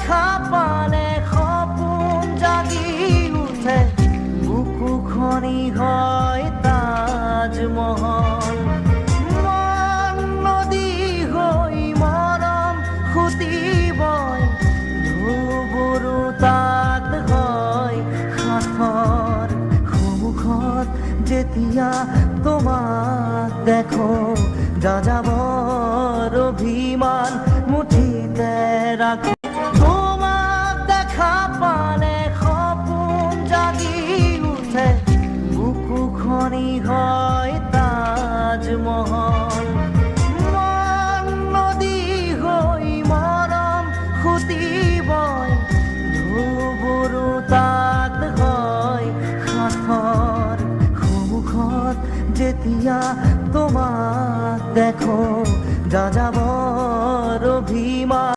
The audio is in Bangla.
দেখা পালে সপোন জাগি উঠে বুকুখনি হয় তাজমহল মন নদী হৈ মৰম খুটি বয় ধুবুৰু তাত হয় সাঁথৰ সন্মুখত যেতিয়া তোমাক দেখো যাযাবৰ অভিমান মুঠিতে ৰাখো তোমাক দেখা পালে সপোন জাগি উঠে বুকুখনি হয় তাজমহল মন নদী হৈ মৰম খুটি